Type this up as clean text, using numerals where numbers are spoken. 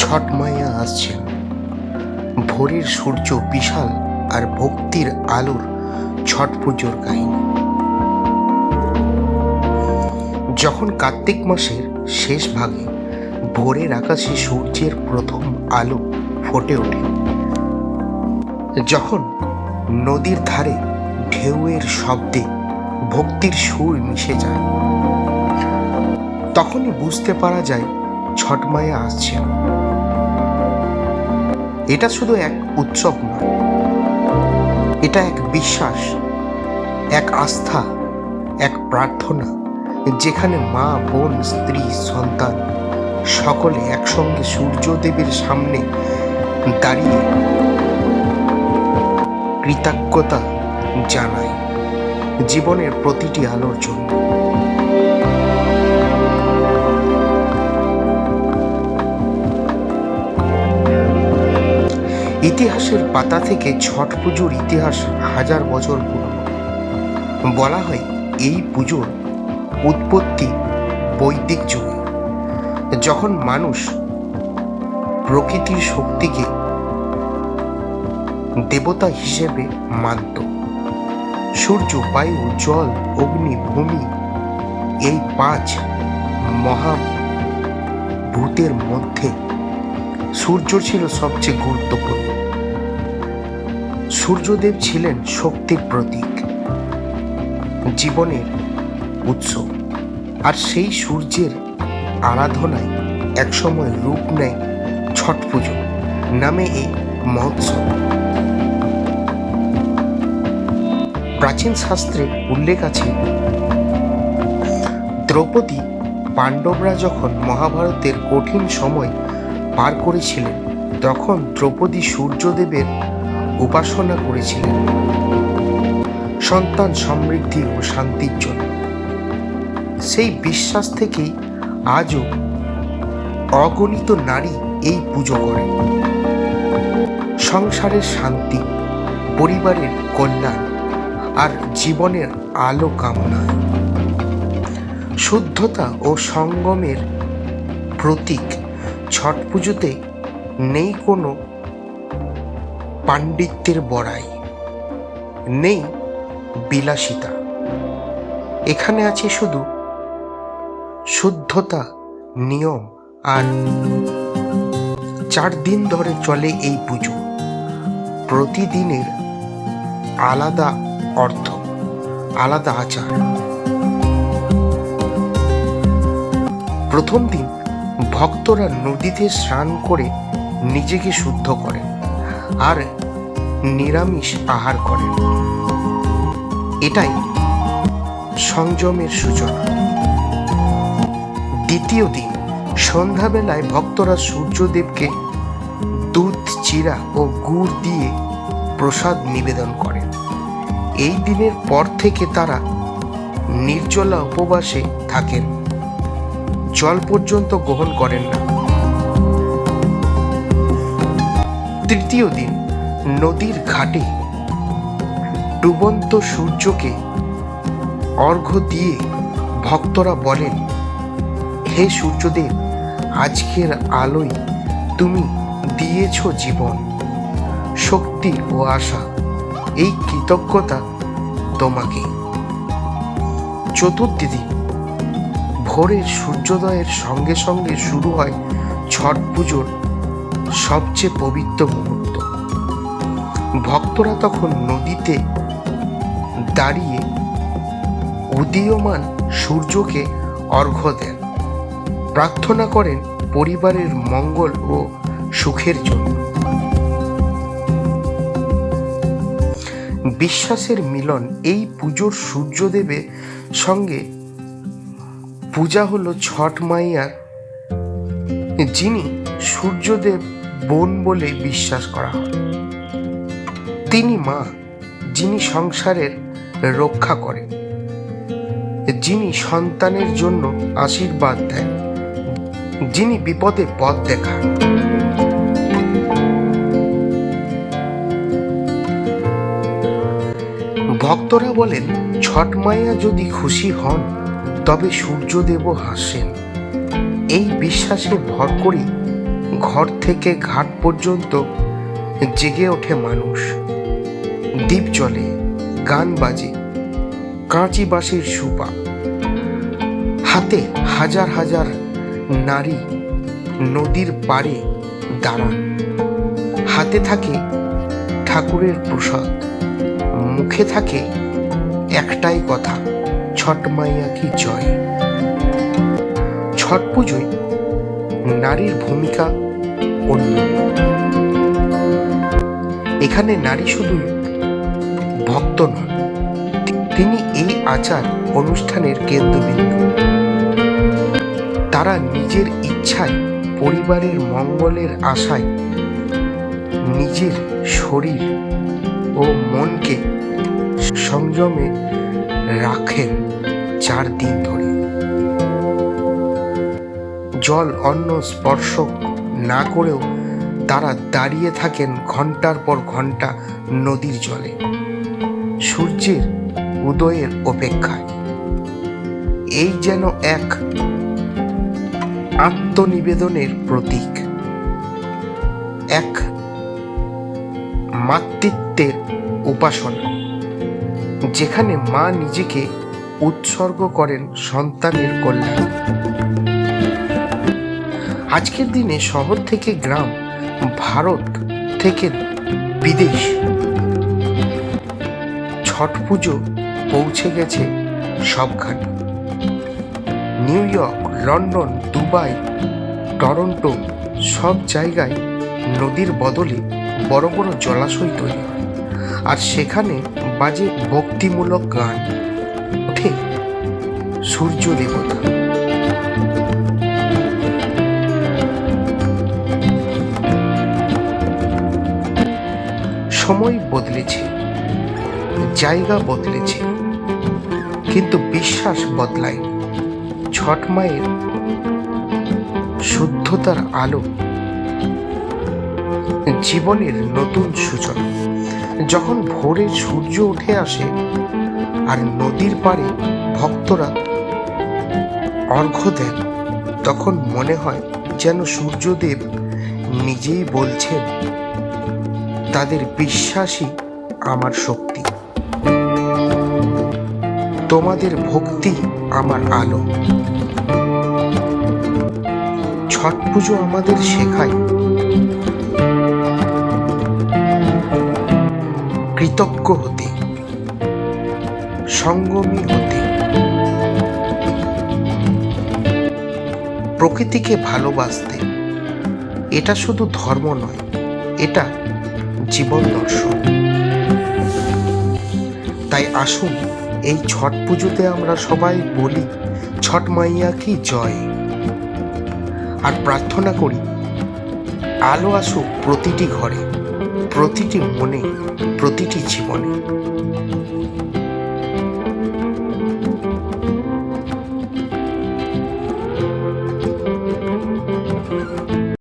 ছট মাইয়া আসছেন। ভোরের সূর্য বিশাল আর ভক্তির আলোর ছট পুজোর কাহিনী। যখন কার্তিক মাসের শেষ ভাগে ভোরের আকাশে সূর্যের প্রথম আলো ফুটে ওঠে, যখন নদীর ধারে ঢেউয়ের শব্দে ভক্তির সুর মিশে যায়, তখনই বুঝতে পারা যায় ছট মাইয়া আসছে। এটা শুধু এক উৎসব নয়, এটা এক বিশ্বাস, এক আস্থা, এক প্রার্থনা, যেখানে মা, বোন, স্ত্রী, সন্তান সকলে একসঙ্গে সূর্যদেবের সামনে দাঁড়িয়ে কৃতজ্ঞতা জানায় জীবনের প্রতিটি আলোর জন্য। ইতিহাসের পাতা থেকে ছট পুজোর ইতিহাস হাজার বছর পুরনো। বলা হয় এই পুজোর উৎপত্তি বৈদিক যুগে, যখন মানুষ প্রকৃতির শক্তিকে দেবতা হিসেবে মানত। সূর্য, বায়ু, জল, অগ্নি, ভূমি, এই 5 মহাভূতের মধ্যে সূর্য ছিল সবচেয়ে গুরুত্বপূর্ণ। সূর্যদেব ছিলেন শক্তির প্রতীক, জীবনের উৎস, আর সেই সূর্যের আরাধনায় একসময় রূপ নেয় ছট পুজো নামে এই মহোৎসব। প্রাচীন শাস্ত্রে উল্লেখ আছে, দ্রৌপদী পাণ্ডবরা যখন মহাভারতের কঠিন সময় পার করেছিলেন, তখন দ্রৌপদী সূর্যদেবের উপাসনা করেছিলেন সন্তান সমৃদ্ধি ও শান্তির জন্য। সেই বিশ্বাস থেকেই আজও অগণিত নারী এই পুজো করেন, সংসারের শান্তি, পরিবারের কল্যাণ আর জীবনের আলো কামনায়। শুদ্ধতা ও সঙ্গমের প্রতীক ছট পুজোতে নেই কোনো পাণ্ডিত্যের বড়াই, নেই বিলাসিতা। এখানে আছে শুধু শুদ্ধতা, নিয়ম, আর 4 দিন ধরে চলে এই পুজো। প্রতিদিনের আলাদা অর্থ, আলাদা আচার। প্রথম দিন ভক্তরা নদীতে স্নান করে নিজেকে শুদ্ধ করেন আর নিরামিষ আহার করেন। এটাই সংযমের সূচনা। দ্বিতীয় দিন সন্ধ্যাবেলায় ভক্তরা সূর্যদেবকে দুধ, চিরা ও গুড় দিয়ে প্রসাদ নিবেদন করেন। এই দিনের পর থেকে তারা নির্জলা উপবাসে থাকেন, জল পর্যন্ত গ্রহণ করেন না। তৃতীয় দিন নদীর ঘাটে ডুবন্ত সূর্যকে অর্ঘ্য দিয়ে ভক্তরা বলেন, হে সূর্যদেব, আজকের আলোয় তুমি দিয়েছ জীবন, শক্তি ও আশা, এই কৃতজ্ঞতা তোমাকে। চতুর্থ দিন ভোরের সূর্যোদয়ের সঙ্গে সঙ্গে শুরু হয় ছট পুজোর সবচেয়ে পবিত্র মুহূর্ত। ভক্তরা তখন নদীতে দাঁড়িয়ে উদীয়মান সূর্যকে অর্ঘ্য দেন, প্রার্থনা করেন পরিবারের মঙ্গল ও সুখের জন্য। বিশ্বাসের মিলন এই পুজোর সূর্যদেবের সঙ্গে পূজা হলো ছট মাইয়ার, যিনি সূর্যদেব বোন বলে বিশ্বাস করা হয়। তিনি মা, যিনি সংসারের রক্ষা করেন, যিনি সন্তানের জন্য আশীর্বাদ দেন, যিনি বিপদে পথ দেখান। ভক্তরা বলেন, ছট মাইয়া যদি খুশি হন তবে সূর্যদেবও হাসেন। এই বিশ্বাসে ভর করি ঘর থেকে ঘাট পর্যন্ত জেগে ওঠে মানুষ। দ্বীপ জ্বলে, গান বাজে, কাঁচি বাঁশির সুপা, হাতে হাজার হাজার নারী নদীর পাড়ে দাঁড়ান। হাতে থাকে ঠাকুরের প্রসাদ, মুখে থাকে একটাই কথা, ছট মাইয়া কি জয়। ছট পুজোয় নারীর ভূমিকা অন্যন্য। এখানে নারী শুধু ভক্ত নন, তিনি এই আচার অনুষ্ঠানের কেন্দ্রবিন্দু। তারা নিজের ইচ্ছায়, পরিবারের মঙ্গলের আশায় নিজের শরীর ও মনকে সংযমে রাখেন 4 দিন ধরে। জল অন্ন স্পর্শ না করেও তারা দাঁড়িয়ে থাকেন ঘন্টার পর ঘন্টা নদীর জলে, সূর্যের উদয়ের অপেক্ষায়। এই যেন এক আত্মনিবেদনের প্রতীক, এক মাতৃত্বের উপাসনা, যেখানে মা নিজেকে উৎসর্গ করেন সন্তানের কল্যাণ। আজকের দিনে শহর থেকে গ্রাম, ভারত থেকে বিদেশ, ছট পুজো পৌঁছে গেছে সবখানে। New York, London, Dubai, Toronto, সব জায়গায় নদীর বদলে বড় বড় জলাশয় তৈরি হয়, আর সেখানে বাজে ভক্তিমূলক গান, ওঠে সূর্য দেবতা। সময় বদলেছে, জায়গা বদলেছে, কিন্তু বিশ্বাস বদলায়নি। ছট মায়ের শুদ্ধতার আলো জীবনের নতুন সূচনা। যখন ভোরের সূর্য উঠে আসে আর নদীর পাড়ে ভক্তরা অর্ঘ্য দেন, তখন মনে হয় যেন সূর্যদেব নিজেই বলছেন, তাদের বিশ্বাসই আমার শক্তি, তোমাদের ভক্তি আমার আলো। ছট পুজো আমাদের শেখায় কৃতজ্ঞ হতে, সঙ্গমী হতে, প্রকৃতিকে ভালোবাসতে। এটা শুধু ধর্ম নয়, এটা জীবন দর্শন। তাই আসুন এই ছট পুজোতে আমরা সবাই বলি, ছট মাইয়া কি জয়, আর প্রার্থনা করি আলো আসুক প্রতিটি ঘরে, প্রতিটি মনে, প্রতিটি জীবনে।